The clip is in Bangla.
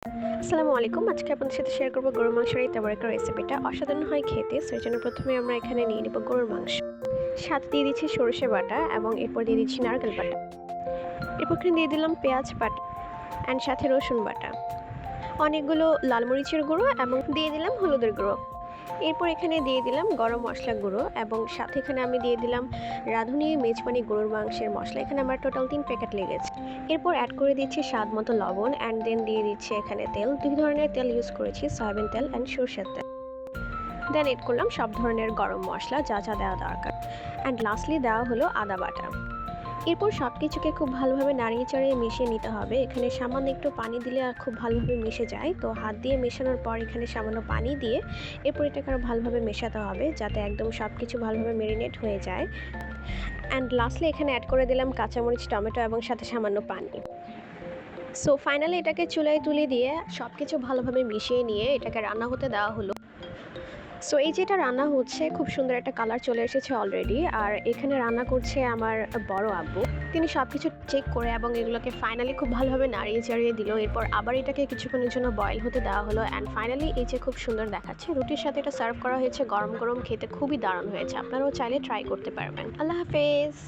আসসালামু আলাইকুম। আজকে আপনাদের সাথে শেয়ার করব গরুর মাংসের এই তেমন একটা রেসিপিটা। অসাধারণ হয় খেতে। সো এর জন্য প্রথমে আমরা এখানে নিয়ে নিব গরুর মাংস। সাথে দিয়ে দিচ্ছি সরষে বাটা এবং এরপর দিয়ে দিচ্ছি নারকেল বাটা। এরপর এখানে দিয়ে দিলাম পেঁয়াজ বাটা অ্যান্ড সাথে রসুন বাটা। অনেকগুলো লাল মরিচের গুঁড়ো এবং দিয়ে দিলাম হলুদের গুঁড়ো। এরপর এখানে দিয়ে দিলাম গরম মশলা গুঁড়ো এবং সাথে এখানে আমি দিয়ে দিলাম রাঁধুনি মেজবানি গরুর মাংসের মশলা। এখানে আমার টোটাল 3 প্যাকেট লেগেছে। এরপর অ্যাড করে দিচ্ছি স্বাদ মতো লবণ অ্যান্ড দেন দিয়ে দিচ্ছি এখানে তেল। 2 ধরনের তেল ইউজ করেছি, সয়াবিন তেল অ্যান্ড সরষের তেল। দেন এড করলাম সব ধরনের গরম মশলা যা যা দেওয়া দরকার অ্যান্ড লাস্টলি দেওয়া হলো আদা বাটা। এরপর সব কিছুকে খুব ভালোভাবে নাড়িয়ে চাড়িয়ে মিশিয়ে নিতে হবে। এখানে সামান্য একটু পানি দিলে খুব ভালোভাবে মিশে যায়, তো হাত দিয়ে মেশানোর পর এখানে সামান্য পানি দিয়ে এরপর এটাকে আরও ভালোভাবে মেশাতে হবে যাতে একদম সব কিছু ভালোভাবে মেরিনেট হয়ে যায়। অ্যান্ড লাস্টলি এখানে অ্যাড করে দিলাম কাঁচামরিচ, টমেটো এবং সাথে সামান্য পানি। সো ফাইনালি এটাকে চুলায় তুলে দিয়ে সব কিছু ভালোভাবে মিশিয়ে নিয়ে এটাকে রান্না হতে দেওয়া হলো। সো এই যে এটা রান্না হচ্ছে, খুব সুন্দর একটা কালার চলে এসেছে অলরেডি। আর এখানে রান্না করছে আমার বড় আব্বু। তিনি সব কিছু চেক করে এবং এগুলোকে ফাইনালি খুব ভালোভাবে নাড়িয়ে চাড়িয়ে দিল। এরপর আবার এটাকে কিছুক্ষণের জন্য বয়েল হতে দেওয়া হলো অ্যান্ড ফাইনালি এই যে খুব সুন্দর দেখাচ্ছে। রুটির সাথে এটা সার্ভ করা হয়েছে গরম গরম, খেতে খুবই দারুণ হয়েছে। আপনারাও চাইলে ট্রাই করতে পারবেন। আল্লাহ হাফেজ।